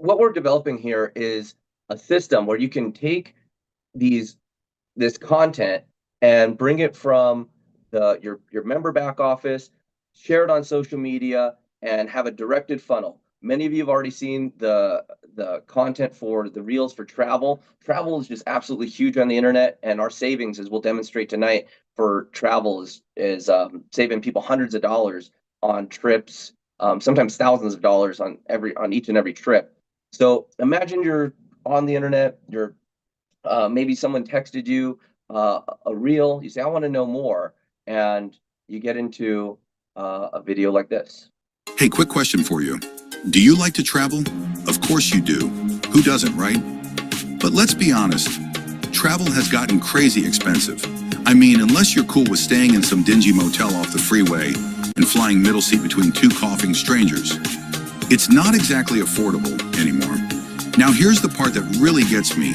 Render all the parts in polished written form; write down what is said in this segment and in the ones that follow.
what we're developing here is a system where you can take these this content and bring it from your member back office, share it on social media, and have a directed funnel. Many of you have already seen the content for the reels for travel. Travel is just absolutely huge on the internet, and our savings, as we'll demonstrate tonight, for travel is saving people hundreds of dollars on trips, sometimes thousands of dollars on each and every trip. So imagine you're on the internet, you're maybe someone texted you a reel. You say, I want to know more. And you get into a video like this. Hey, quick question for you. Do you like to travel? Of course you do. Who doesn't, right? But let's be honest. Travel has gotten crazy expensive. I mean, unless you're cool with staying in some dingy motel off the freeway and flying middle seat between two coughing strangers, it's not exactly affordable anymore. Now here's the part that really gets me.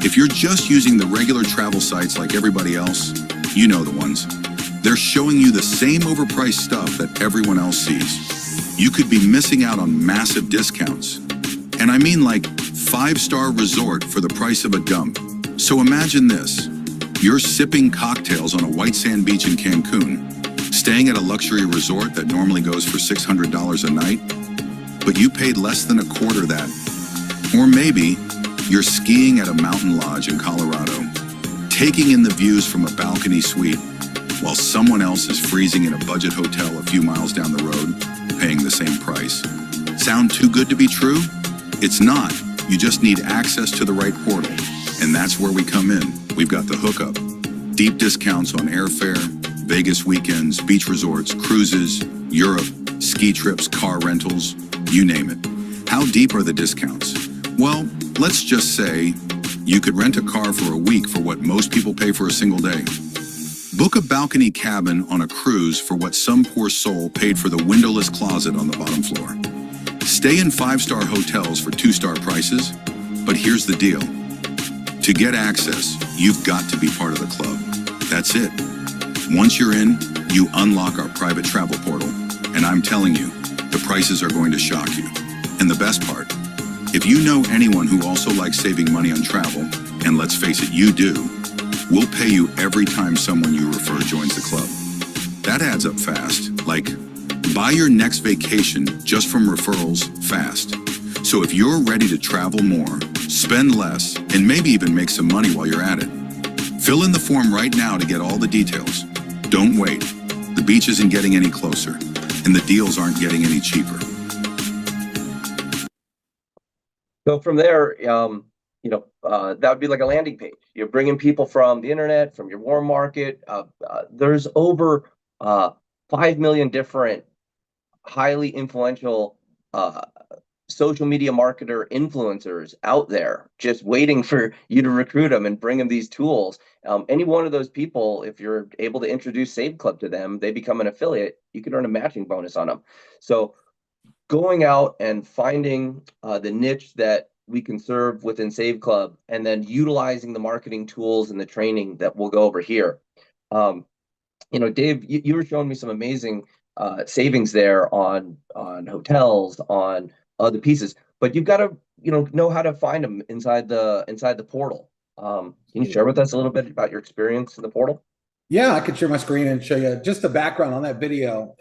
If you're just using the regular travel sites like everybody else, you know the ones, they're showing you the same overpriced stuff that everyone else sees. You could be missing out on massive discounts. And I mean like 5-star resort for the price of a dump. So imagine this. You're sipping cocktails on a white sand beach in Cancun, staying at a luxury resort that normally goes for $600 a night, but you paid less than a quarter that. Or maybe you're skiing at a mountain lodge in Colorado, taking in the views from a balcony suite, while someone else is freezing in a budget hotel a few miles down the road, paying the same price. Sound too good to be true? It's not. You just need access to the right portal. And that's where we come in. We've got the hookup. Deep discounts on airfare, Vegas weekends, beach resorts, cruises, Europe, ski trips, car rentals, you name it. How deep are the discounts? Well, let's just say you could rent a car for a week for what most people pay for a single day. Book a balcony cabin on a cruise for what some poor soul paid for the windowless closet on the bottom floor. Stay in 5-star hotels for 2-star prices, but here's the deal. To get access, you've got to be part of the club. That's it. Once you're in, you unlock our private travel portal, and I'm telling you, the prices are going to shock you. And the best part, if you know anyone who also likes saving money on travel, and let's face it, you do, we'll pay you every time someone you refer joins the club. That adds up fast. Like, buy your next vacation just from referrals fast. So if you're ready to travel more, spend less, and maybe even make some money while you're at it, fill in the form right now to get all the details. Don't wait. The beach isn't getting any closer, and the deals aren't getting any cheaper. So from there, that would be like a landing page. You're bringing people from the internet, from your warm market. There's over 5 million different highly influential social media marketer influencers out there just waiting for you to recruit them and bring them these tools. Any one of those people, if you're able to introduce Save Club to them, they become an affiliate. You can earn a matching bonus on them. So going out and finding the niche that we can serve within Save Club, and then utilizing the marketing tools and the training that we'll go over here. Dave, you were showing me some amazing savings there on hotels, on other pieces, but you've got to know how to find them inside the portal. Can you share with us a little bit about your experience in the portal? Yeah, I could share my screen and show you just the background on that video.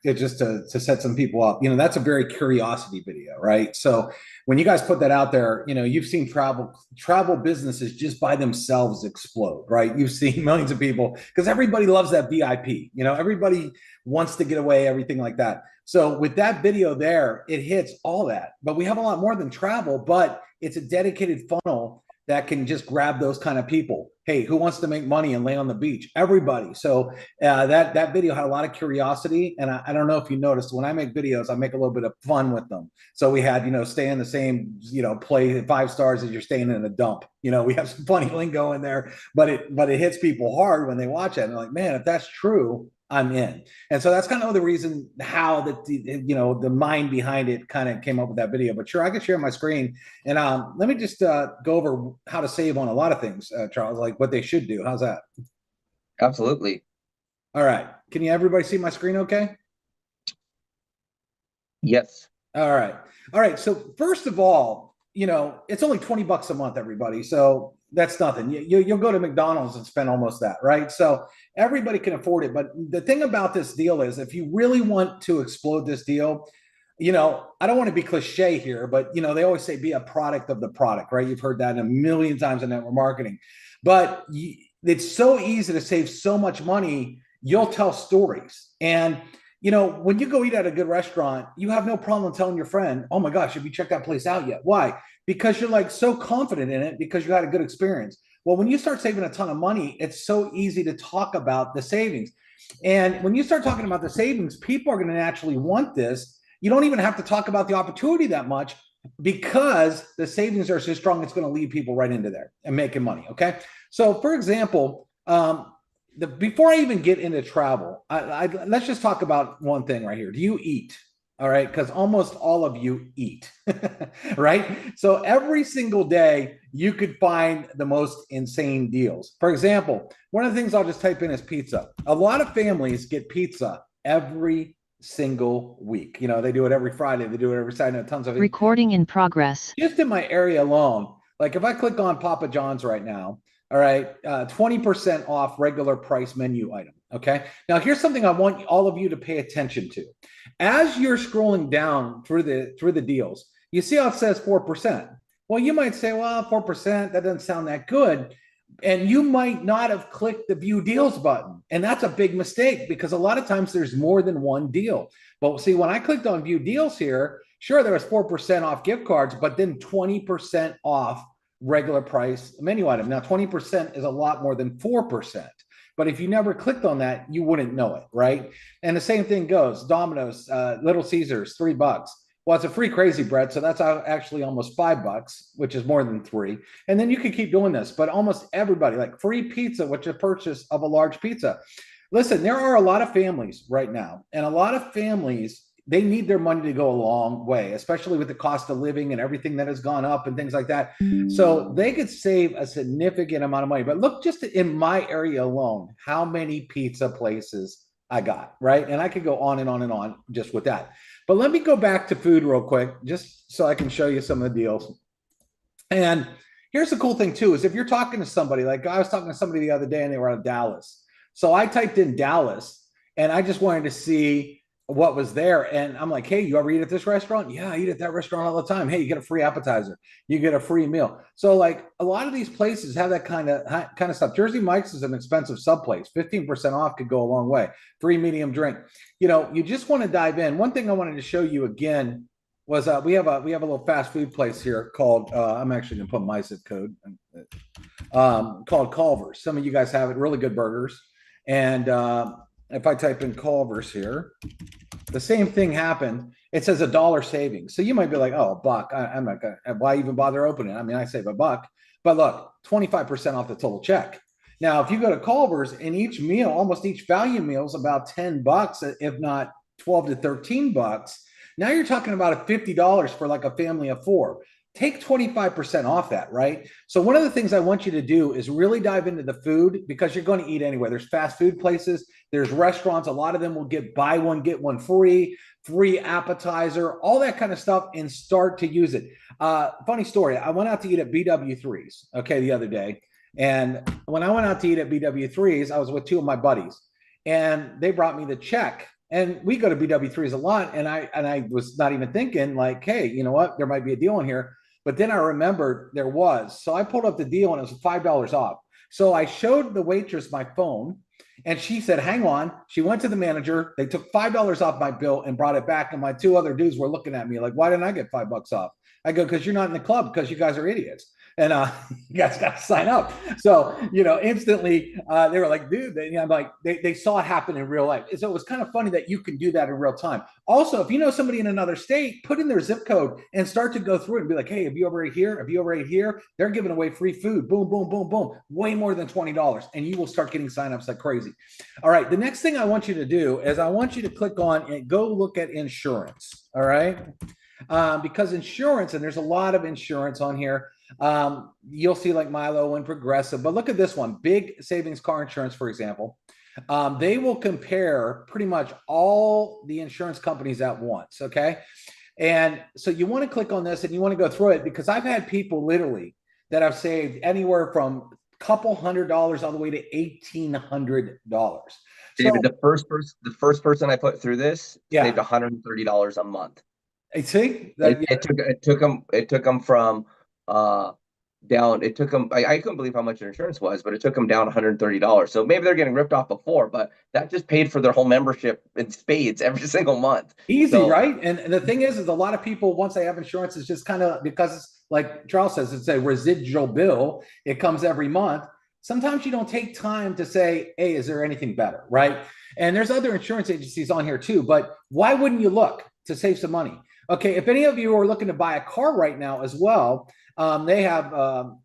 Just to set some people up, that's a very curiosity video, right? So when you guys put that out there, you've seen travel businesses just by themselves explode, right? You've seen millions of people, because everybody loves that VIP, everybody wants to get away, everything like that. So with that video there, it hits all that, but we have a lot more than travel, but it's a dedicated funnel that can just grab those kind of people. Hey, who wants to make money and lay on the beach? Everybody. So that video had a lot of curiosity. And I don't know if you noticed, when I make videos, I make a little bit of fun with them. So we had, stay in the same, play 5 stars as you're staying in a dump. We have some funny lingo in there, but it hits people hard when they watch it. And they're like, man, if that's true, I'm in. And so that's kind of the reason how the mind behind it kind of came up with that video. But sure, I can share my screen. And let me just go over how to save on a lot of things, Charles, like what they should do. How's that? Absolutely. All right. Can everybody see my screen okay? Yes. All right. All right. So first of all, it's only 20 bucks a month, everybody. So that's nothing. You'll go to McDonald's and spend almost that, right? So everybody can afford it. But the thing about this deal is if you really want to explode this deal, I don't want to be cliche here, but they always say be a product of the product, right? You've heard that a million times in network marketing. But it's so easy to save so much money, you'll tell stories. And when you go eat at a good restaurant, you have no problem telling your friend, oh my gosh, have you checked that place out yet? Why? Because you're like so confident in it because you had a good experience. Well, when you start saving a ton of money, it's so easy to talk about the savings. And when you start talking about the savings, people are going to naturally want this. You don't even have to talk about the opportunity that much because the savings are so strong, it's going to lead people right into there and making money. Okay. So, for example, before I even get into travel, let's just talk about one thing right here. Do you eat? All right, because almost all of you eat, right? So every single day you could find the most insane deals. For example, one of the things I'll just type in is pizza. A lot of families get pizza every single week. They do it every Friday. They do it every Saturday. Tons of it. Recording in progress. Just in my area alone, like if I click on Papa John's right now, all right, 20% off regular price menu item. Okay. Now here's something I want all of you to pay attention to. As you're scrolling down through the deals, you see how it says 4%. Well, you might say, well, 4%, that doesn't sound that good. And you might not have clicked the view deals button. And that's a big mistake because a lot of times there's more than one deal. But see, when I clicked on view deals here, sure, there was 4% off gift cards, but then 20% off regular price menu item. Now, 20% is a lot more than 4%. But if you never clicked on that, you wouldn't know it, right? And the same thing goes. Domino's, Little Caesars, $3. Well, it's a free crazy bread, so that's actually almost $5, which is more than 3. And then you could keep doing this, but almost everybody, like free pizza, which is a purchase of a large pizza. Listen, there are a lot of families right now, and a lot of families, they need their money to go a long way, especially with the cost of living and everything that has gone up and things like that. So they could save a significant amount of money. But look just in my area alone, how many pizza places I got, right? And I could go on and on and on just with that. But let me go back to food real quick, just so I can show you some of the deals. And here's the cool thing too, is if you're talking to somebody, like I was talking to somebody the other day and they were out of Dallas. So I typed in Dallas and I just wanted to see what was there. And I'm like, hey, you ever eat at this restaurant? Yeah, I eat at that restaurant all the time. Hey, you get a free appetizer, you get a free meal. So like a lot of these places have that kind of stuff. Jersey Mike's is an expensive sub place. 15% off could go a long way. Free medium drink. You just want to dive in. One thing I wanted to show you again was we have a little fast food place here called I'm actually gonna put my zip code called Culver's. Some of you guys have it. Really good burgers. And if I type in Culver's here, the same thing happened. It says $1 savings. So you might be like, oh, $1. I'm not gonna, why even bother opening? I mean, I save $1, but look, 25% off the total check. Now, if you go to Culver's and each meal, almost each value meal is about $10, if not 12 to 13 bucks. Now you're talking about $50 for like a family of 4. Take 25% off that, right? So one of the things I want you to do is really dive into the food because you're going to eat anywhere. There's fast food places, there's restaurants. A lot of them will get buy one, get one free appetizer, all that kind of stuff, and start to use it. Funny story. I went out to eat at BW3's, okay, the other day. And when I went out to eat at BW3's, I was with 2 of my buddies and they brought me the check. And we go to BW3's a lot. And I was not even thinking like, hey, you know what? There might be a deal in here. But then I remembered there was. So I pulled up the deal and it was $5 off. So I showed the waitress my phone and she said, hang on. She went to the manager. They took $5 off my bill and brought it back. And my 2 other dudes were looking at me like, why didn't I get $5 off? I go, because you're not in the club because you guys are idiots. And you guys got to sign up. So, instantly they were like, dude, I'm like, they saw it happen in real life. So it was kind of funny that you can do that in real time. Also, if you know somebody in another state, put in their zip code and start to go through it and be like, hey, have you ever ate here? Have you ever ate here? They're giving away free food. Boom, boom, boom, boom. Way more than $20. And you will start getting signups like crazy. All right. The next thing I want you to do is I want you to click on and go look at insurance. All right. Because insurance, and there's a lot of insurance on here. You'll see like Milo and Progressive, but look at this one, Big Savings Car Insurance, for example. They will compare pretty much all the insurance companies at once. Okay. And so you want to click on this and you want to go through it, because I've had people literally that have saved anywhere from a couple $100 all the way to $1,800. David, So the first person I put through this saved yeah, $130 a month. I see that. It took them from down. It took them. I couldn't believe how much their insurance was, but it took them down $130. So maybe they're getting ripped off before, but that just paid for their whole membership in spades every single month. Easy, So right? And the thing is a lot of people, once they have insurance, it's just kind of, because it's like Charles says, it's a residual bill. It comes every month. Sometimes you don't take time to say, hey, is there anything better, right? And there's other insurance agencies on here too, but why wouldn't you look to save some money? Okay, if any of you are looking to buy a car right now as well, they have,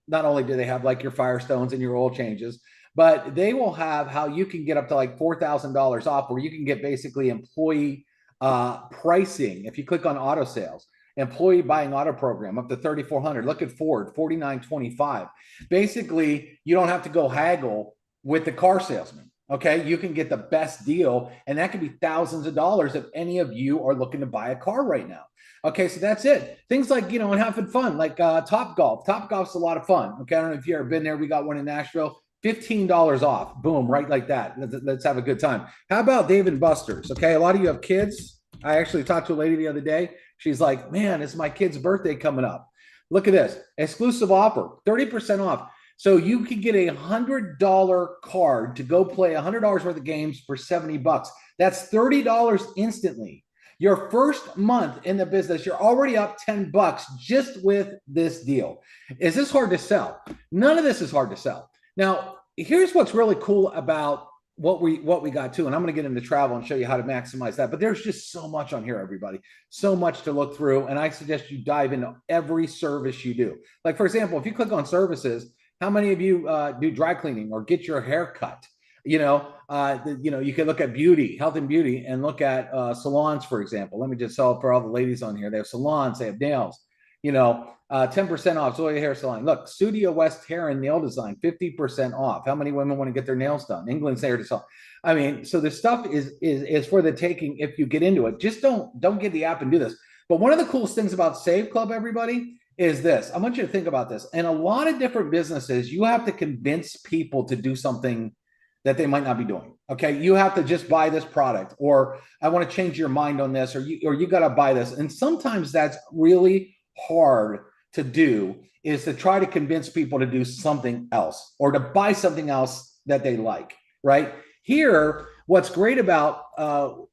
not only do they have like your Firestones and your oil changes, but they will have how you can get up to like $4,000 off, where you can get basically employee pricing. If you click on auto sales, employee buying auto program up to 3,400. Look at Ford, 4,925. Basically, you don't have to go haggle with the car salesman. Okay, you can get the best deal, and that could be thousands of dollars if any of you are looking to buy a car right now. Okay, so that's it. Things like, and having fun, like Top Golf. Top Golf's a lot of fun. Okay, I don't know if you've ever been there. We got one in Nashville. $15 off. Boom, right like that. Let's have a good time. How about Dave and Buster's? Okay, a lot of you have kids. I actually talked to a lady the other day. She's like, man, it's my kid's birthday coming up. Look at this. Exclusive offer, 30% off. So you can get a $100 card to go play $100 worth of games for $70. That's $30 instantly. Your first month in the business, you're already up $10 just with this deal. Is this hard to sell? None of this is hard to sell. Now, here's what's really cool about what we got too, and I'm going to get into travel and show you how to maximize that. But there's just so much on here, everybody, so much to look through, and I suggest you dive into every service you do. Like, for example, if you click on services, how many of you do dry cleaning or get your hair cut? You can look at beauty, health and beauty, and look at salons, for example. Let me just sell it for all the ladies on here. They have salons, they have nails, 10% off Zoya Hair Salon. Look, Studio West Hair and Nail Design, 50% off. How many women want to get their nails done? England's Hair Design. I mean, so this stuff is for the taking if you get into it. Just don't get the app and do this. But one of the coolest things about Save Club, everybody, is this. I want you to think about this. In a lot of different businesses, you have to convince people to do something that they might not be doing. Okay, you have to just buy this product, or I want to change your mind on this, or you got to buy this. And sometimes that's really hard to do, is to try to convince people to do something else or to buy something else that they like, right? Here, what's great about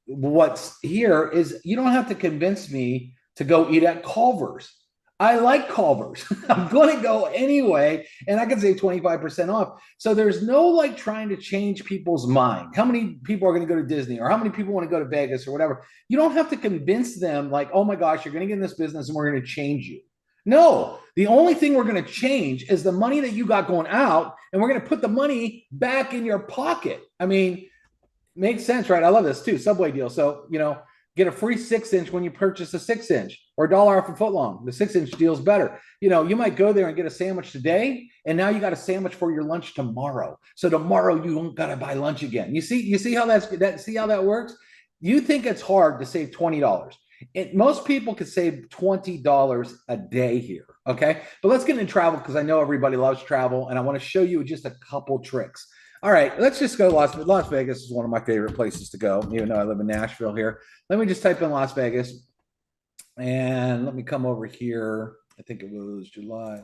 what's here is you don't have to convince me to go eat at Culver's. I like Culver's. I'm going to go anyway, and I can save 25% off. So there's no like trying to change people's mind. How many people are going to go to Disney, or how many people want to go to Vegas or whatever? You don't have to convince them like, oh my gosh, you're going to get in this business and we're going to change you. No, the only thing we're going to change is the money that you got going out, and we're going to put the money back in your pocket. I mean, makes sense, right? I love this too. Subway deal. So, get a free 6-inch when you purchase a 6-inch, or $1 off a footlong. The 6-inch deal is better. You might go there and get a sandwich today, and now you got a sandwich for your lunch tomorrow. So tomorrow you don't got to buy lunch again. You see how see how that works? You think it's hard to save $20. Most people could save $20 a day here. Okay. But let's get into travel, because I know everybody loves travel, and I want to show you just a couple tricks. All right, let's just go to Las Vegas is one of my favorite places to go, even though I live in Nashville here. Let me just type in Las Vegas, and let me come over here. I think it was July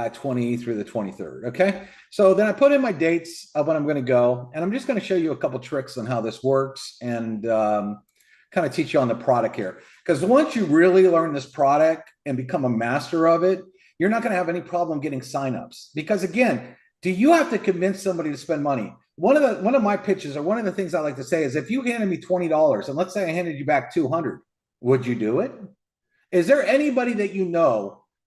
20 through the 23rd. Okay, so then I put in my dates of when I'm going to go, and I'm just going to show you a couple tricks on how this works, and kind of teach you on the product here. Because once you really learn this product and become a master of it, you're not going to have any problem getting signups. Because again, do you have to convince somebody to spend money? One of my pitches, or one of the things I like to say, is if you handed me $20 and let's say I handed you back 200, would you do it? Is there anybody that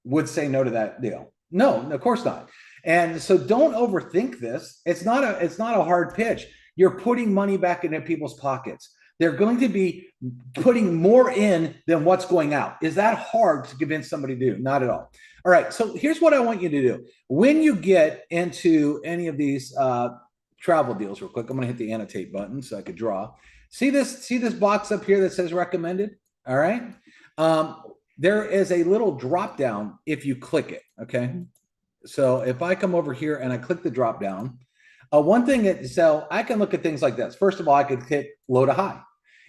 would say no to that deal? No, of course not. And so don't overthink this. It's not a hard pitch. You're putting money back into people's pockets. They're going to be putting more in than what's going out. Is that hard to convince somebody to do? Not at all. All right, so here's what I want you to do. When you get into any of these travel deals, real quick, I'm going to hit the annotate button so I could draw. See this box up here that says recommended? All right. Um, there is a little drop down if you click it. Okay. So if I come over here and I click the drop down, one thing that, so I can look at things like this. First of all, I could click low to high.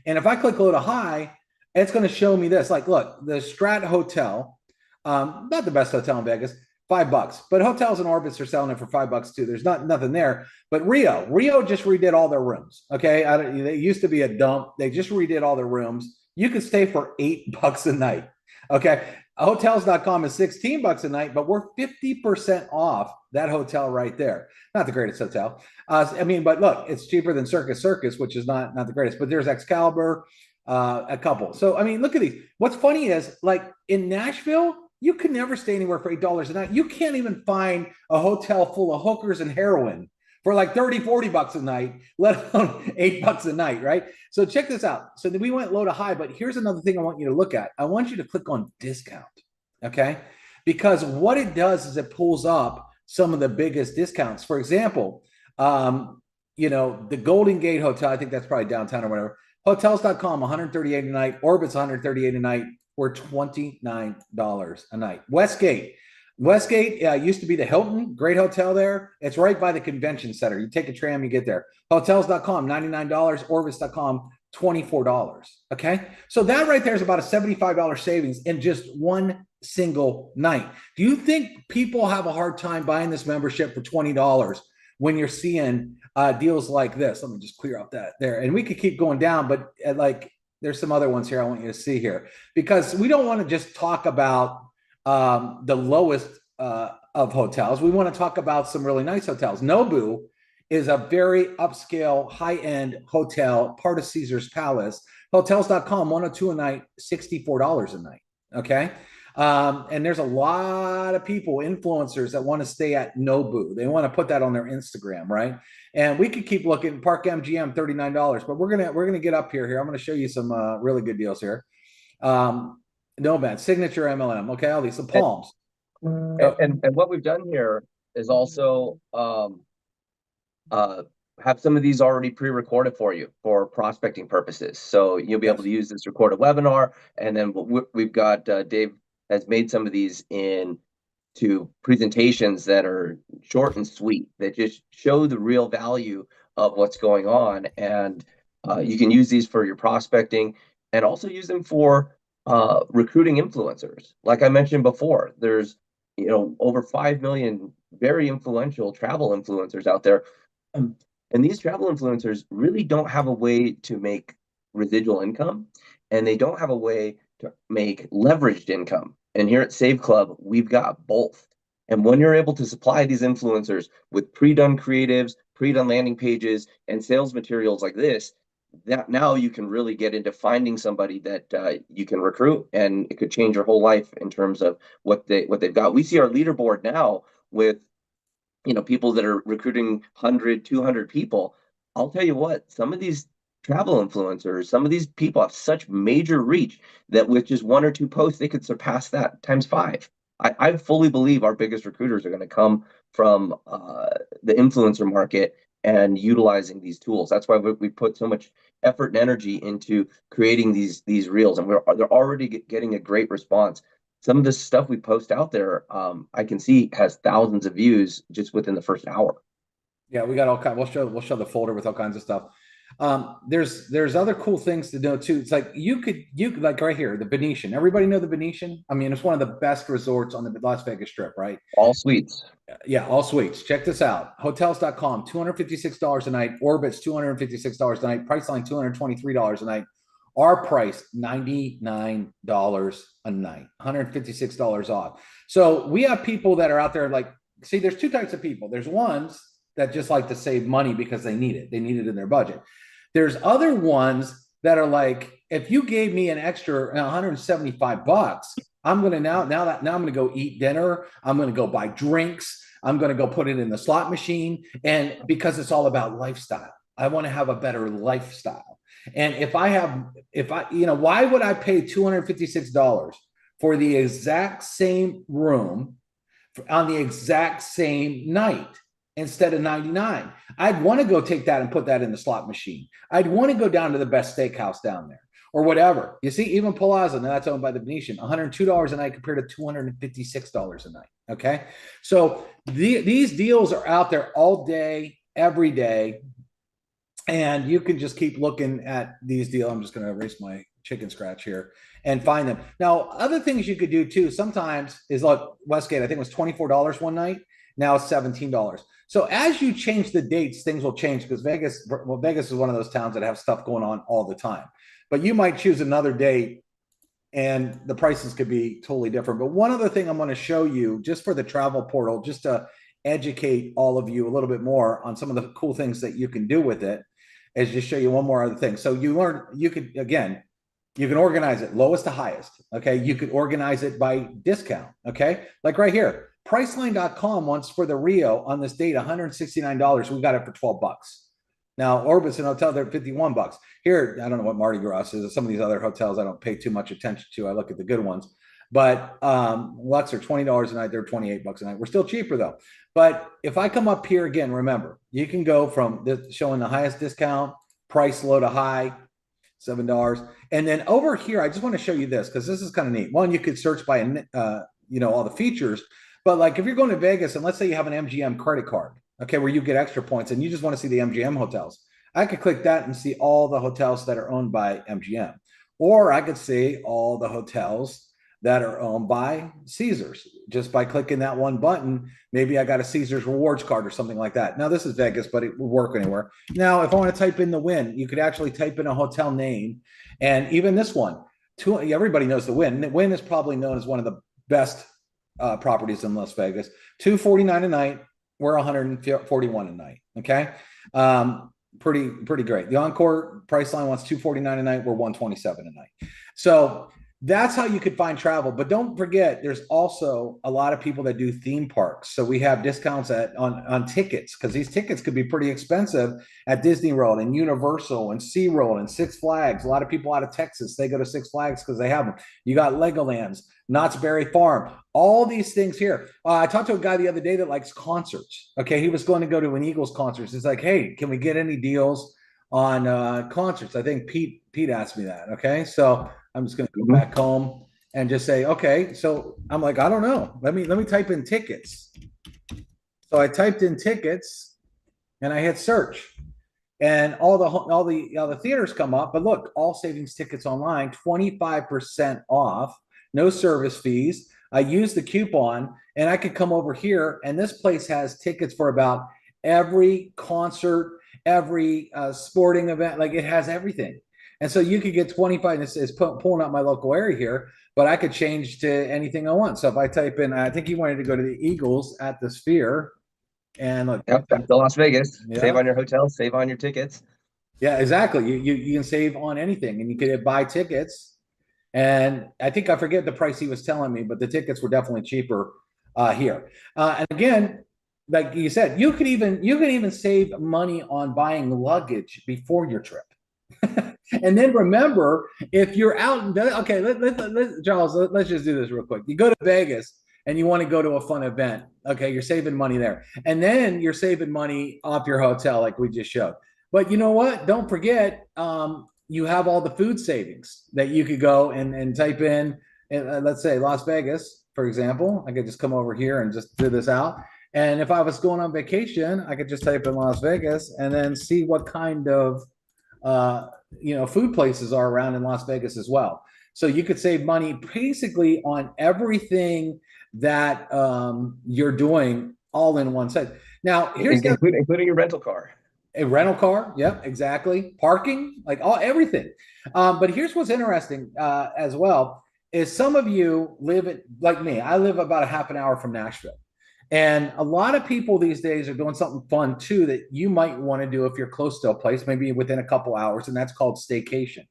And if I click low to high, it's going to show me this. Like, look, the Strat Hotel, not the best hotel in Vegas, $5. But hotels and Orbits are selling it for $5 too. There's nothing there. But Rio just redid all their rooms. Okay, they used to be a dump. They just redid all their rooms. You could stay for $8 a night. Okay, hotels.com is $16 a night, but we're 50% off that hotel right there. Not the greatest hotel. I mean, but look, it's cheaper than Circus, which is not the greatest. But there's Excalibur, a couple. So I mean, look at these. What's funny is, like, in Nashville, you can never stay anywhere for $8 a night. You can't even find a hotel full of hookers and heroin for like 30, 40 bucks a night, let alone $8 a night, right? So check this out. So we went low to high, but here's another thing I want you to look at. I want you to click on discount, okay? Because what it does is it pulls up some of the biggest discounts. For example, the Golden Gate Hotel, I think that's probably downtown or whatever. Hotels.com, $138 a night. Orbit's $138 a night. We're $29 a night. Westgate used to be the Hilton, great hotel there. It's right by the convention center. You take a tram, you get there. Hotels.com, $99. Orbitz.com, $24. Okay. So that right there is about a $75 savings in just one single night. Do you think people have a hard time buying this membership for $20 when you're seeing deals like this? Let me just clear up that there. And we could keep going down, but there's some other ones here I want you to see here, because we don't want to just talk about the lowest of hotels. We want to talk about some really nice hotels. Nobu is a very upscale, high-end hotel, part of Caesar's Palace. Hotels.com, 102 a night, $64 a night. Okay. And there's a lot of people, influencers, that want to stay at Nobu. They want to put that on their Instagram, right? And we could keep looking. Park MGM, $39, but we're gonna get up here. I'm gonna show you some really good deals here. Nomad, Signature MLM. Okay, all these, the Palms. And what we've done here is also have some of these already pre-recorded for you for prospecting purposes. So you'll be able to use this recorded webinar, and then we've got Dave has made some of these into presentations that are short and sweet, that just show the real value of what's going on. And you can use these for your prospecting, and also use them for recruiting influencers. Like I mentioned before, there's over 5 million very influential travel influencers out there. And these travel influencers really don't have a way to make residual income, and they don't have a way to make leveraged income. And here at Save Club, we've got both. And when you're able to supply these influencers with pre-done creatives, pre-done landing pages, and sales materials like this, that now you can really get into finding somebody that you can recruit, and it could change your whole life in terms of what they've got. We see our leaderboard now with people that are recruiting 100, 200 people. I'll tell you what, some of these travel influencers, some of these people have such major reach that with just one or two posts, they could surpass that times 5. I fully believe our biggest recruiters are going to come from the influencer market and utilizing these tools. That's why we put so much effort and energy into creating these reels, and they're already getting a great response. Some of this stuff we post out there, I can see has thousands of views just within the first hour. Yeah, we got all kinds. We'll show the folder with all kinds of stuff. There's other cool things to know too. It's like you could like right here, the Venetian. Everybody know the Venetian? I mean, it's one of the best resorts on the Las Vegas Strip, right? All suites. Yeah, all suites. Check this out. Hotels.com, $256 a night. Orbit's $256 a night. Priceline, $223 a night. Our price, $99 a night, $156 off. So we have people that are out there like, see, there's two types of people. There's ones that just like to save money because they need it. They need it in their budget. There's other ones that are like, if you gave me an extra $175, I'm going to now I'm going to go eat dinner. I'm going to go buy drinks. I'm going to go put it in the slot machine. And because it's all about lifestyle, I want to have a better lifestyle. And why would I pay $256 for the exact same room on the exact same night instead of $99? I'd want to go take that and put that in the slot machine. I'd want to go down to the best steakhouse down there. or whatever. You see, even Palazzo, now that's owned by the Venetian, $102 a night compared to $256 a night. Okay. So these deals are out there all day, every day. And you can just keep looking at these deals. I'm just going to erase my chicken scratch here and find them. Now, other things you could do too sometimes is, look, Westgate, I think it was $24 one night. Now it's $17. So as you change the dates, things will change, because Vegas is one of those towns that have stuff going on all the time. But you might choose another date and the prices could be totally different. But one other thing I'm going to show you, just for the travel portal, just to educate all of you a little bit more on some of the cool things that you can do with it, is just show you one more other thing. So you can organize it lowest to highest. Okay. You could organize it by discount. Okay. Like right here, Priceline.com wants for the Rio on this date, $169. We got it for $12. Now, Orbison Hotel, they're $51. Here, I don't know what Mardi Gras is. Some of these other hotels I don't pay too much attention to. I look at the good ones. But Lux are $20 a night. They're $28 a night. We're still cheaper though. But if I come up here again, remember, you can go from showing the highest discount, price low to high, $7. And then over here, I just want to show you this, because this is kind of neat. One, you could search by, all the features. But like if you're going to Vegas and let's say you have an MGM credit card, okay, where you get extra points and you just want to see the MGM hotels, I could click that and see all the hotels that are owned by MGM. Or I could see all the hotels that are owned by Caesars just by clicking that one button. Maybe I got a Caesars rewards card or something like that. Now this is Vegas, but it will work anywhere. Now, if I want to type in the Wynn, you could actually type in a hotel name. And even this one, everybody knows the Wynn. The Wynn is probably known as one of the best properties in Las Vegas. $249 a night. We're $141 a night. Okay. Pretty great. The Encore Priceline wants $249 a night. We're $127 a night. So that's how you could find travel. But don't forget, there's also a lot of people that do theme parks. So we have discounts on tickets, because these tickets could be pretty expensive at Disney World and Universal and SeaWorld and Six Flags. A lot of people out of Texas, they go to Six Flags because they have them. You got Legoland's, Knott's Berry Farm, all these things here. I talked to a guy the other day that likes concerts. Okay, he was going to go to an Eagles concert. He's like, hey, can we get any deals on concerts? I think Pete asked me that. Okay, so I'm just going to go back home and just say, okay. So I'm like, I don't know. Let me type in tickets. So I typed in tickets and I hit search, and all the theaters come up. But look, all savings tickets online, 25% off, no service fees. I use the coupon and I could come over here, and this place has tickets for about every concert, every sporting event. Like, it has everything. And so you could get 25, it's pulling up my local area here, but I could change to anything I want. So if I type in, I think he wanted to go to the Eagles at the Sphere, and look. Yep, back to Las Vegas. Yeah. Save on your hotels, save on your tickets. Yeah, exactly. You can save on anything, and you could buy tickets. And I think I forget the price he was telling me, but the tickets were definitely cheaper here. And again, like you said, you can even save money on buying luggage before your trip. And then remember, if you're out, okay, Charles, let's just do this real quick. You go to Vegas and you want to go to a fun event. Okay, you're saving money there. And then you're saving money off your hotel, like we just showed. But you know what? Don't forget, you have all the food savings that you could go and type in, let's say Las Vegas, for example. I could just come over here and just do this out. And if I was going on vacation, I could just type in Las Vegas and then see what kind of food places are around in Las Vegas as well. So you could save money basically on everything that you're doing all in one site. Now, here's including your rental car. A rental car, yep, exactly. Parking, like everything. But here's what's interesting as well, is some of you live like me. I live about a half an hour from Nashville. And a lot of people these days are doing something fun too that you might want to do if you're close to a place, maybe within a couple hours, and that's called staycation,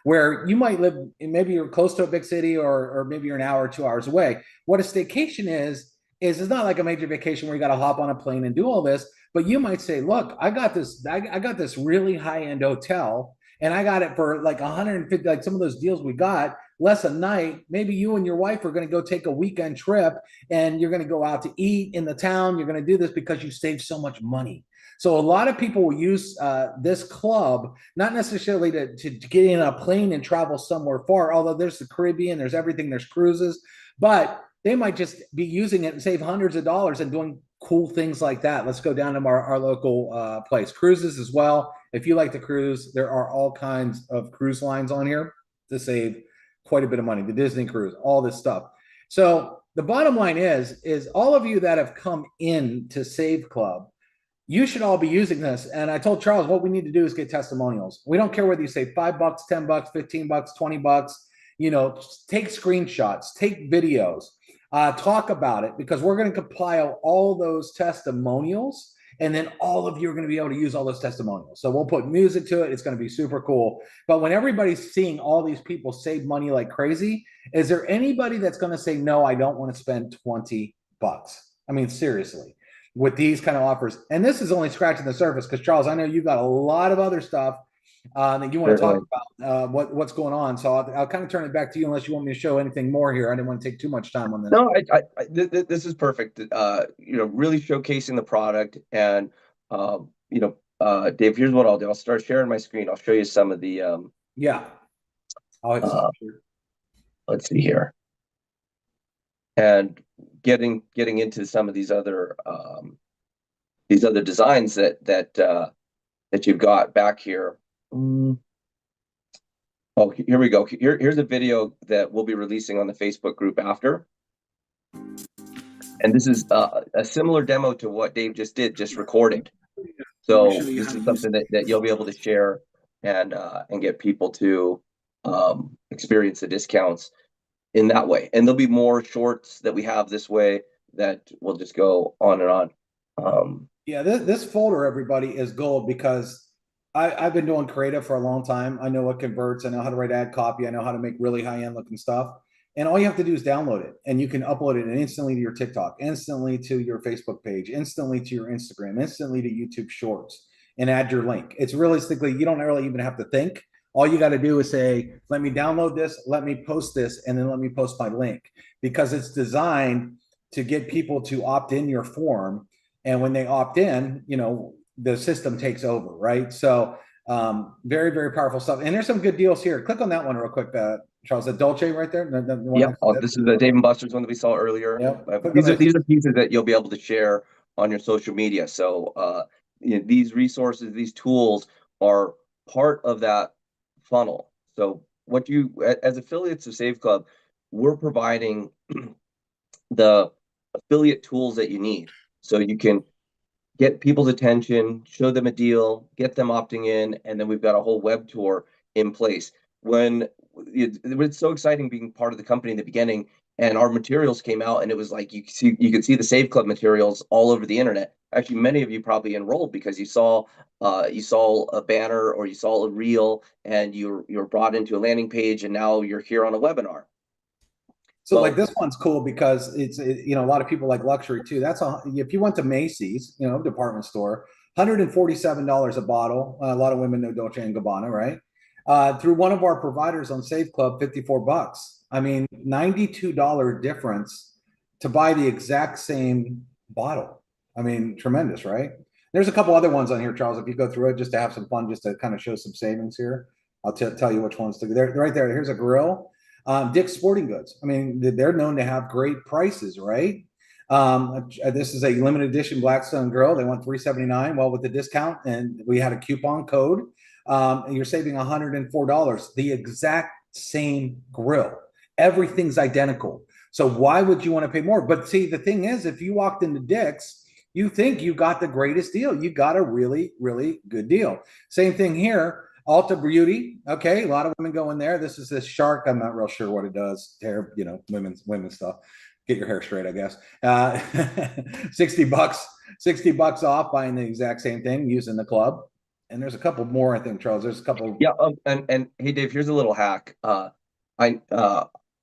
where you might live, maybe you're close to a big city, or maybe you're an hour or 2 hours away. What a staycation is it's not like a major vacation where you got to hop on a plane and do all this, but you might say, look, I got this really high-end hotel, and I got it for like 150, like some of those deals we got, less a night. Maybe you and your wife are going to go take a weekend trip, and you're going to go out to eat in the town. You're going to do this because you save so much money. So a lot of people will use this club, not necessarily to get in a plane and travel somewhere far, although there's the Caribbean, there's everything, there's cruises, but they might just be using it and save hundreds of dollars and doing cool things like that. Let's go down to our local place. Cruises as well. If you like to cruise, there are all kinds of cruise lines on here to save quite a bit of money. The Disney cruise, all this stuff. So the bottom line is all of you that have come in to Save Club, you should all be using this. And I told Charles, what we need to do is get testimonials. We don't care whether you say $5, $10, $15, $20, you know, take screenshots, take videos, talk about it, because we're going to compile all those testimonials. And then all of you are going to be able to use all those testimonials. So we'll put music to it. It's going to be super cool. But when everybody's seeing all these people save money like crazy, is there anybody that's going to say, no, I don't want to spend $20? I mean, seriously, with these kind of offers. And this is only scratching the surface, because Charles, I know you've got a lot of other stuff that you want to talk about what's going on. So I'll kind of turn it back to you, unless you want me to show anything more here. I didn't want to take too much time on this. No, this is perfect. You know, really showcasing the product. And you know, Dave, here's what I'll do. I'll start sharing my screen. I'll show you some of the yeah. Let's see here. And getting into some of these other designs that you've got back here. Oh, here we go. Here's a video that we'll be releasing on the Facebook group after. And this is a similar demo to what Dave just did, just recorded. So this is something that you'll be able to share and get people to experience the discounts in that way. And there'll be more shorts that we have this way that will just go on and on. Yeah, this folder, everybody, is gold, because I've been doing creative for a long time. I know what converts. I know how to write ad copy. I know how to make really high-end looking stuff. And all you have to do is download it, and you can upload it instantly to your TikTok, instantly to your Facebook page, instantly to your Instagram, instantly to YouTube Shorts, and add your link. It's realistically, you don't really even have to think. All you got to do is say, let me download this, let me post this, and then let me post my link, because it's designed to get people to opt in your form. And when they opt in, you know, the system takes over, right? So very, very powerful stuff. And there's some good deals here. Click on that one real quick, Charles. The Dolce right there. Yeah, this is the Dave & Buster's one that we saw earlier. Yep. These are pieces that you'll be able to share on your social media. So you know, these resources, these tools are part of that funnel. So what you, as affiliates of Save Club, we're providing the affiliate tools that you need, so you can get people's attention, show them a deal, get them opting in, and then we've got a whole web tour in place. It's so exciting being part of the company in the beginning, and our materials came out, and it was like you could see the Save Club materials all over the internet. Actually, many of you probably enrolled because you saw a banner, or you saw a reel, and you were brought into a landing page, and now you're here on a webinar. So like this one's cool because you know, a lot of people like luxury too. If you went to Macy's, you know, department store, $147 a bottle. A lot of women know Dolce and Gabbana, right? Through one of our providers on Save Club, $54. I mean, $92 difference to buy the exact same bottle. I mean, tremendous, right? There's a couple other ones on here, Charles. If you go through it just to have some fun, just to kind of show some savings here, I'll tell you which ones to go. They're right there. Here's a grill. Dick's Sporting Goods. I mean, they're known to have great prices, right? This is a limited edition Blackstone grill. They want $379. Well, with the discount, and we had a coupon code, you're saving $104. The exact same grill. Everything's identical. So why would you want to pay more? But see, the thing is, if you walked into Dick's, you think you got the greatest deal. You got a really, really good deal. Same thing here. Ulta Beauty, okay, a lot of women go in there. This is this shark. I'm not real sure what it does. Hair, you know, women's stuff. Get your hair straight, I guess. $60 off buying the exact same thing using the club. And there's a couple more, I think, Charles. There's a couple. Yeah, and hey, Dave, here's a little hack.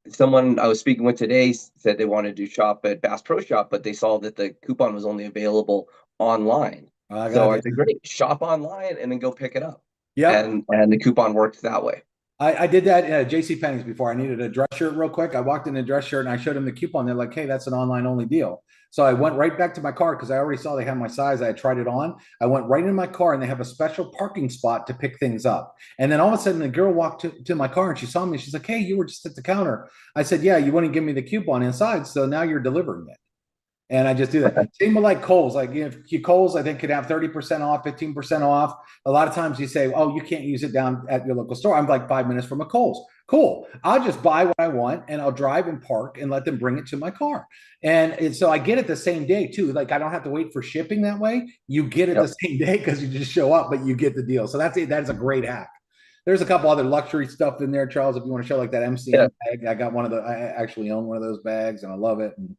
Someone I was speaking with today said they wanted to shop at Bass Pro Shop, but they saw that the coupon was only available online. So I said, great, shop online and then go pick it up. Yeah, and the coupon works that way. I did that at JCPenney's before. I needed a dress shirt real quick. I walked in a dress shirt and I showed them the coupon. They're like, hey, that's an online only deal. So I went right back to my car because I already saw they had my size. I had tried it on. I went right in my car and they have a special parking spot to pick things up. And then all of a sudden, the girl walked to my car and she saw me. She's like, hey, you were just at the counter. I said, yeah, you wouldn't give me the coupon inside. So now you're delivering it. And I just do that. Same with like Kohl's. Like if you Kohl's, I think could have 30% off, 15% off. A lot of times you say, oh, you can't use it down at your local store. I'm like 5 minutes from a Kohl's. Cool. I'll just buy what I want and I'll drive and park and let them bring it to my car. And so I get it the same day too. Like I don't have to wait for shipping that way. You get it the same day because you just show up, but you get the deal. So that's it. That is a great hack. There's a couple other luxury stuff in there, Charles. If you want to show like that MCM bag, I got one of the. I actually own one of those bags, and I love it. And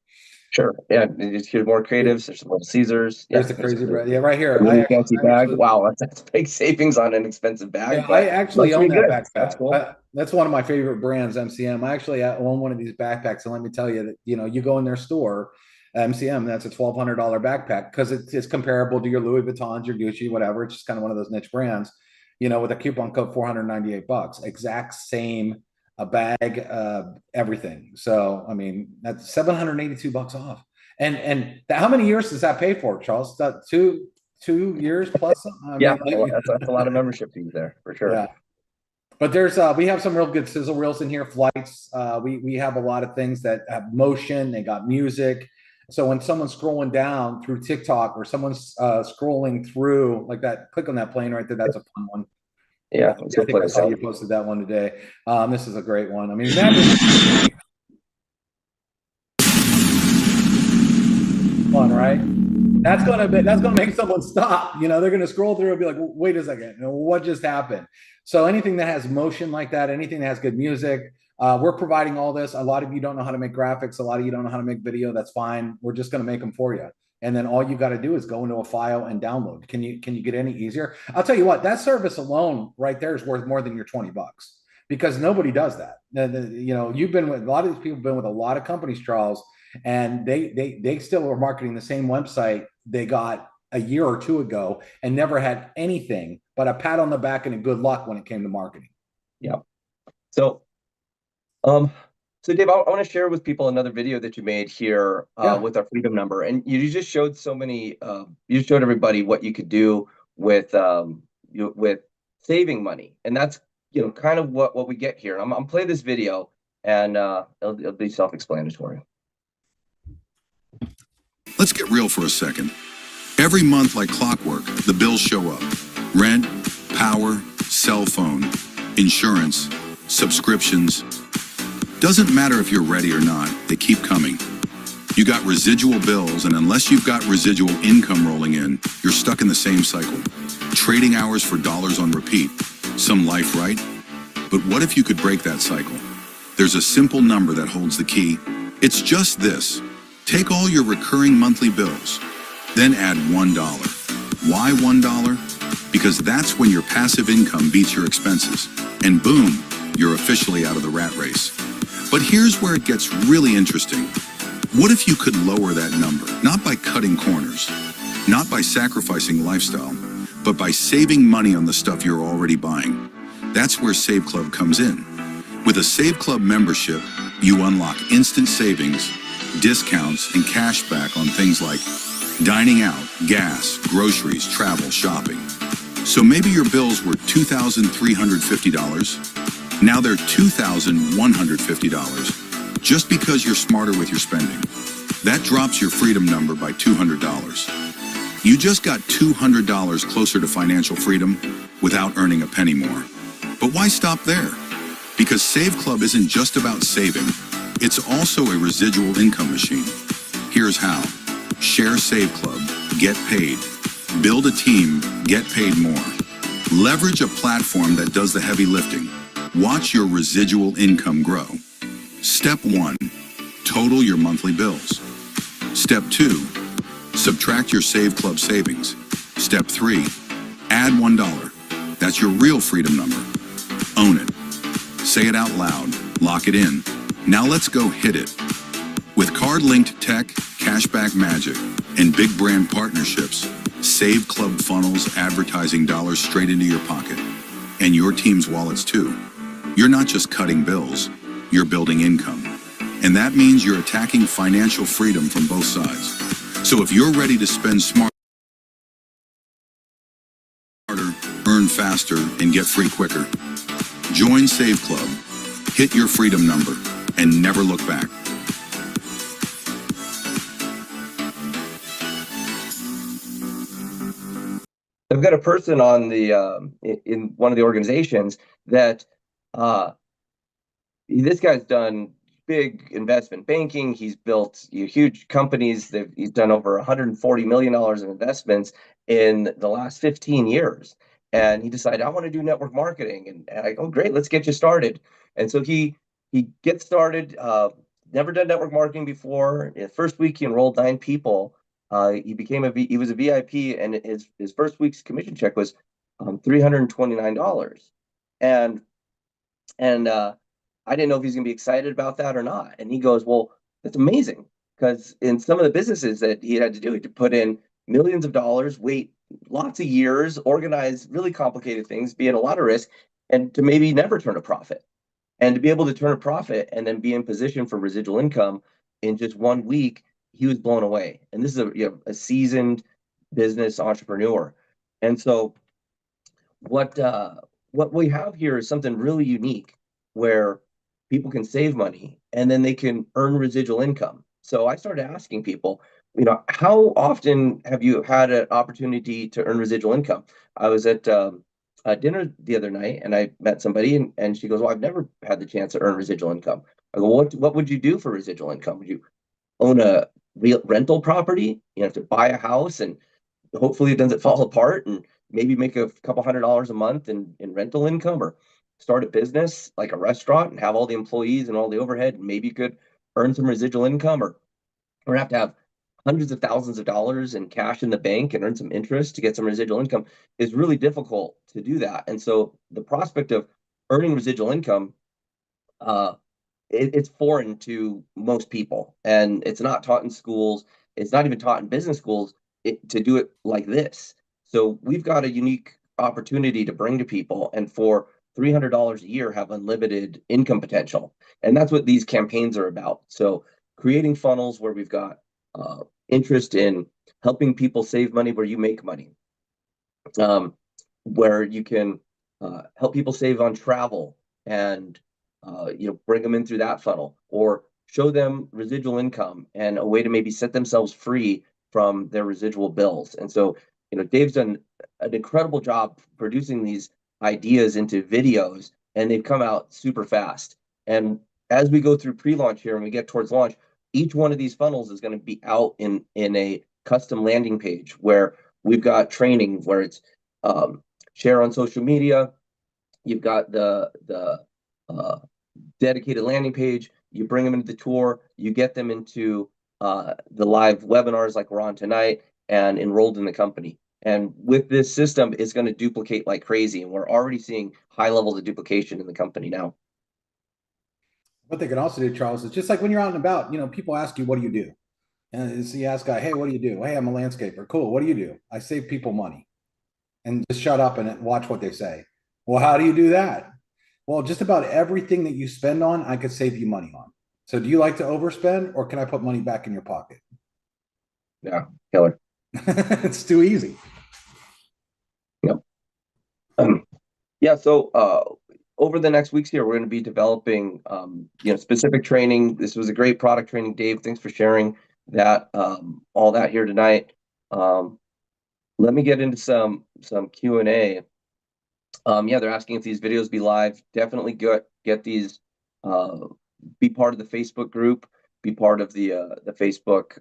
Sure. Yeah. Here's more creatives. There's some Little Caesars. there's the crazy bread. Yeah, right here. Really fancy bag. Wow, that's big savings on an expensive bag. Yeah, I actually own that backpack. That's cool. That's one of my favorite brands, MCM. I actually own one of these backpacks, and let me tell you that you go in their store, MCM. That's a $1,200 backpack because it's comparable to your Louis Vuittons, your Gucci, whatever. It's just kind of one of those niche brands. With a coupon code $498, exact same. A bag, everything. So I mean, that's $782 off. And how many years does that pay for, Charles? Two years plus? That's a lot of membership fees there for sure. Yeah. But there's we have some real good sizzle reels in here. Flights. We have a lot of things that have motion. They got music. So when someone's scrolling down through TikTok or someone's scrolling through like that, click on that plane right there. That's a fun one. Yeah, I think I saw you posted that one today. This is a great one. I mean, fun, right? That's gonna make someone stop. They're gonna scroll through and be like, wait a second, what just happened? So anything that has motion like that, anything that has good music, we're providing all this. A lot of you don't know how to make graphics. A lot of you don't know how to make video. That's fine. We're just gonna make them for you. And then all you got to do is go into a file and download. Can you get any easier? I'll tell you what, that service alone right there is worth more than your $20 because nobody does that. You've been with a lot of these people, been with a lot of companies, Charles, and they still are marketing the same website they got a year or two ago and never had anything but a pat on the back and a good luck when it came to marketing. Yeah. So Dave, I want to share with people another video that you made here with our freedom number, and you just showed so many. You showed everybody what you could do with saving money, and that's kind of what we get here. I'm playing this video, and it'll be self-explanatory. Let's get real for a second. Every month, like clockwork, the bills show up: rent, power, cell phone, insurance, subscriptions. Doesn't matter if you're ready or not, they keep coming. You got residual bills, and unless you've got residual income rolling in, you're stuck in the same cycle. Trading hours for dollars on repeat. Some life, right? But what if you could break that cycle? There's a simple number that holds the key. It's just this. Take all your recurring monthly bills, then add $1. Why $1? Because that's when your passive income beats your expenses. And boom, you're officially out of the rat race. But here's where it gets really interesting. What if you could lower that number, not by cutting corners, not by sacrificing lifestyle, but by saving money on the stuff you're already buying? That's where Save Club comes in. With a Save Club membership, you unlock instant savings, discounts, and cash back on things like dining out, gas, groceries, travel, shopping. So maybe your bills were $2,350. Now they're $2,150, just because you're smarter with your spending. That drops your freedom number by $200. You just got $200 closer to financial freedom without earning a penny more. But why stop there? Because Save Club isn't just about saving. It's also a residual income machine. Here's how. Share Save Club, get paid. Build a team, get paid more. Leverage a platform that does the heavy lifting. Watch your residual income grow. Step 1, total your monthly bills. Step 2, subtract your Save Club savings. Step 3, add $1. That's your real freedom number. Own it. Say it out loud. Lock it in. Now let's go hit it. With card-linked tech, cashback magic, and big brand partnerships, Save Club funnels advertising dollars straight into your pocket. And your team's wallets too. You're not just cutting bills, you're building income. And that means you're attacking financial freedom from both sides. So if you're ready to spend smarter, earn faster, and get free quicker, join Save Club, hit your freedom number, and never look back. I've got a person on the in one of the organizations that this guy's done big investment banking. He's built huge companies. He's done over $140 million in investments in the last 15 years. And he decided, I want to do network marketing. And I go, great, let's get you started. And so he gets started, never done network marketing before. In the first week, he enrolled 9 people. He was a VIP, and his first week's commission check was $329. And I didn't know if he's going to be excited about that or not. And he goes, well, that's amazing, because in some of the businesses that he had to do, he had to put in millions of dollars, wait lots of years, organize really complicated things, be at a lot of risk, and to maybe never turn a profit. And to be able to turn a profit and then be in position for residual income in just 1 week, he was blown away. And this is a seasoned business entrepreneur. And so what we have here is something really unique, where people can save money and then they can earn residual income. So I started asking people, how often have you had an opportunity to earn residual income? I was at dinner the other night, and I met somebody, and she goes, well, I've never had the chance to earn residual income. I go, what would you do for residual income? Would you own a real rental property? You have to buy a house, and hopefully it doesn't fall apart, and maybe make a couple $100s a month in rental income, or start a business like a restaurant and have all the employees and all the overhead, and maybe you could earn some residual income, or have to have hundreds of thousands of dollars in cash in the bank and earn some interest to get some residual income. Is really difficult to do that. And so the prospect of earning residual income, uh, it's foreign to most people, and it's not taught in schools. It's not even taught in business schools to do it like this. So we've got a unique opportunity to bring to people, and for $300 a year, have unlimited income potential. And that's what these campaigns are about. So creating funnels where we've got interest in helping people save money where you make money, where you can help people save on travel, and bring them in through that funnel, or show them residual income and a way to maybe set themselves free from their residual bills. And so, Dave's done an incredible job producing these ideas into videos, and they've come out super fast. And as we go through pre-launch here and we get towards launch, each one of these funnels is going to be out in a custom landing page, where we've got training, where it's share on social media. You've got the dedicated landing page. You bring them into the tour. You get them into the live webinars like we're on tonight, and enrolled in the company. And with this system, it's going to duplicate like crazy. And we're already seeing high levels of duplication in the company now. What they can also do, Charles, is just like when you're out and about, people ask you, what do you do? And so you ask a guy, hey, what do you do? Hey, I'm a landscaper. Cool. What do you do? I save people money. And just shut up and watch what they say. Well, how do you do that? Well, just about everything that you spend on, I could save you money on. So do you like to overspend, or can I put money back in your pocket? Yeah, killer. It's too easy. Yep. Yeah. So over the next weeks here, we're going to be developing specific training. This was a great product training, Dave. Thanks for sharing that, all that here tonight. Let me get into some Q&A. They're asking if these videos be live. Definitely get these. Be part of the Facebook group. Be part of the Facebook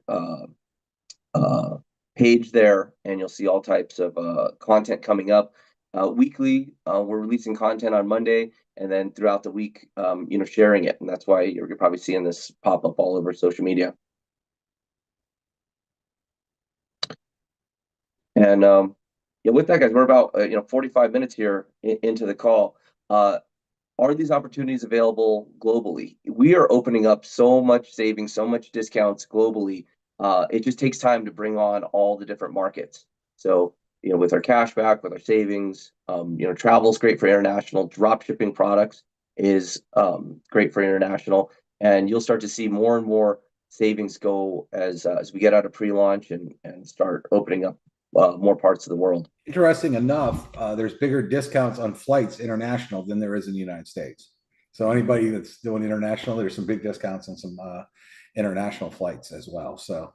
page there, and you'll see all types of content coming up. Weekly, we're releasing content on Monday, and then throughout the week, sharing it. And that's why you're probably seeing this pop up all over social media. And with that, guys, we're about 45 minutes here into the call. Are these opportunities available globally? We are opening up so much savings, so much discounts globally. It just takes time to bring on all the different markets. So, with our cash back, with our savings, travel is great for international drop shipping products is great for international. And you'll start to see more and more savings go as we get out of pre-launch and start opening up more parts of the world. Interesting enough, there's bigger discounts on flights international than there is in the United States. So anybody that's doing international, there's some big discounts on some international flights as well. So,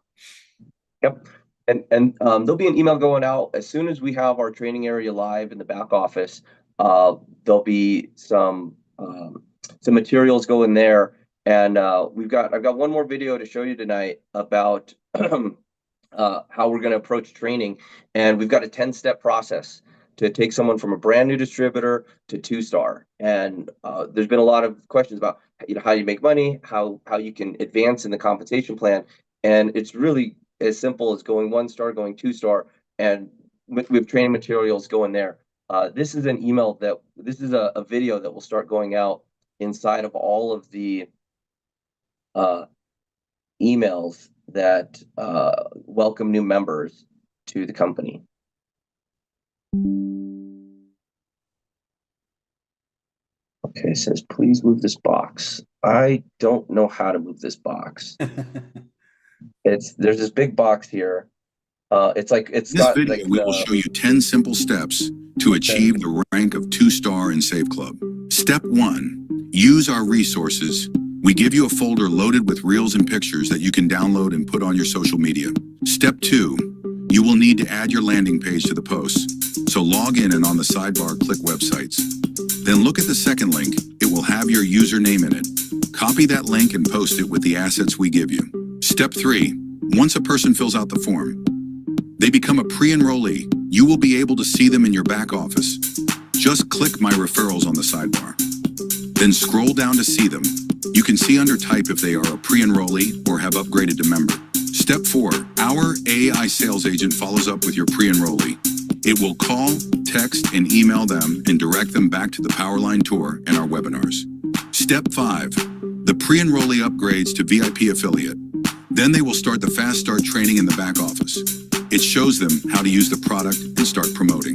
yep. And there'll be an email going out as soon as we have our training area live in the back office. There'll be some materials going there, and I've got one more video to show you tonight about how we're going to approach training, and we've got a 10-step process to take someone from a brand new distributor to 2-star. And there's been a lot of questions about how you make money, how you can advance in the compensation plan, and it's really as simple as going 1-star, going 2-star, and with training materials going there. This is a video that will start going out inside of all of the emails that welcome new members to the company. Okay, it says, please move this box. I don't know how to move this box. There's this big box here. This video, we will show you 10 simple steps to achieve the rank of 2-star in Save Club. Step 1, use our resources. We give you a folder loaded with reels and pictures that you can download and put on your social media. Step 2, you will need to add your landing page to the post. So log in and on the sidebar, click websites. Then look at the second link. It will have your username in it. Copy that link and post it with the assets we give you. Step 3, once a person fills out the form, they become a pre-enrollee. You will be able to see them in your back office. Just click My Referrals on the sidebar. Then scroll down to see them. You can see under Type if they are a pre-enrollee or have upgraded to member. Step 4, our AI sales agent follows up with your pre-enrollee. It will call, text, and email them and direct them back to the Powerline Tour and our webinars. Step 5, the pre-enrollee upgrades to VIP affiliate. Then they will start the Fast Start training in the back office. It shows them how to use the product and start promoting.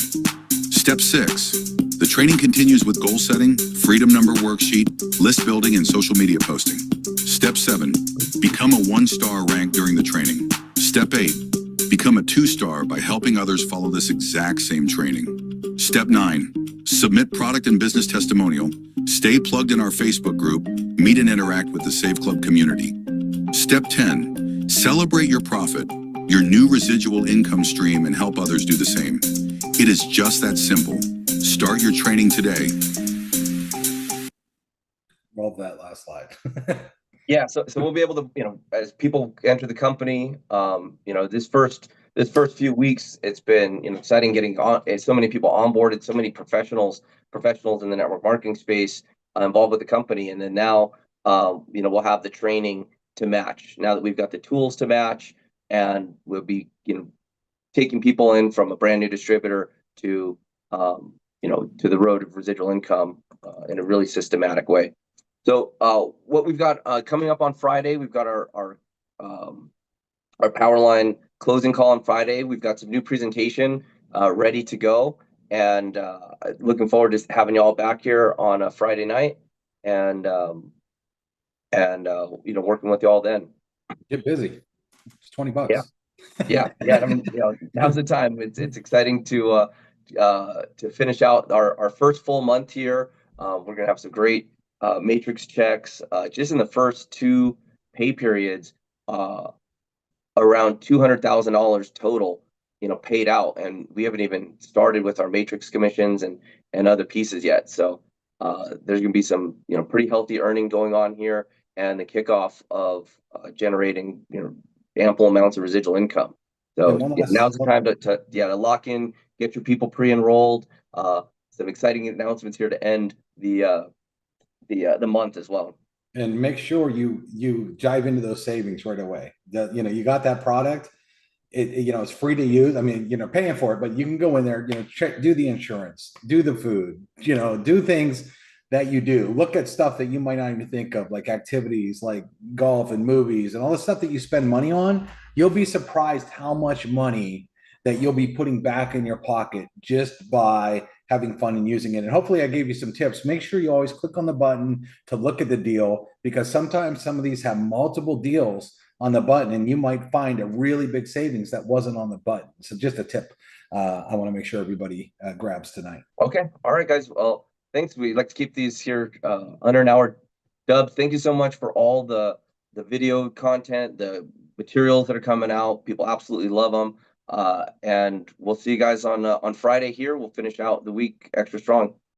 Step 6, the training continues with goal setting, freedom number worksheet, list building, and social media posting. Step 7, become a 1-star rank during the training. Step 8, become a 2-star by helping others follow this exact same training. Step 9, submit product and business testimonial, stay plugged in our Facebook group, meet and interact with the Save Club community. Step 10, celebrate your profit, your new residual income stream, and help others do the same. It is just that simple. Start your training today. love that last slide. Yeah, so we'll be able to, as people enter the company, this first few weeks, it's been exciting getting on so many people onboarded, so many professionals in the network marketing space involved with the company, and then now we'll have the training to match. Now that we've got the tools to match, and we'll be taking people in from a brand new distributor to to the road of residual income in a really systematic way. So what we've got coming up on Friday, we've got our Powerline closing call on Friday. We've got some new presentation ready to go, and looking forward to having you all back here on a Friday night, and working with you all then. Get busy. It's $20. Yeah. I mean, now's the time. It's exciting to finish out our first full month here. We're gonna have some great matrix checks just in the first 2 pay periods, around $200,000 total, paid out, and we haven't even started with our matrix commissions and other pieces yet. So there's gonna be some pretty healthy earning going on here, and the kickoff of generating ample amounts of residual income. So now's the time to lock in, get your people pre-enrolled. Some exciting announcements here to end the month as well. And make sure you dive into those savings right away. You got that product. It's free to use. I mean, paying for it, but you can go in there, do the insurance, do the food, do things that you do. Look at stuff that you might not even think of, like activities like golf and movies and all the stuff that you spend money on. You'll be surprised how much money that you'll be putting back in your pocket just by having fun and using it. And hopefully I gave you some tips. Make sure you always click on the button to look at the deal, because sometimes some of these have multiple deals on the button and you might find a really big savings that wasn't on the button. So just a tip I want to make sure everybody grabs tonight. Okay. All right, guys. Well, thanks. We like to keep these here under an hour. Dub, thank you so much for all the video content, the materials that are coming out. People absolutely love them. And we'll see you guys on Friday here. We'll finish out the week extra strong.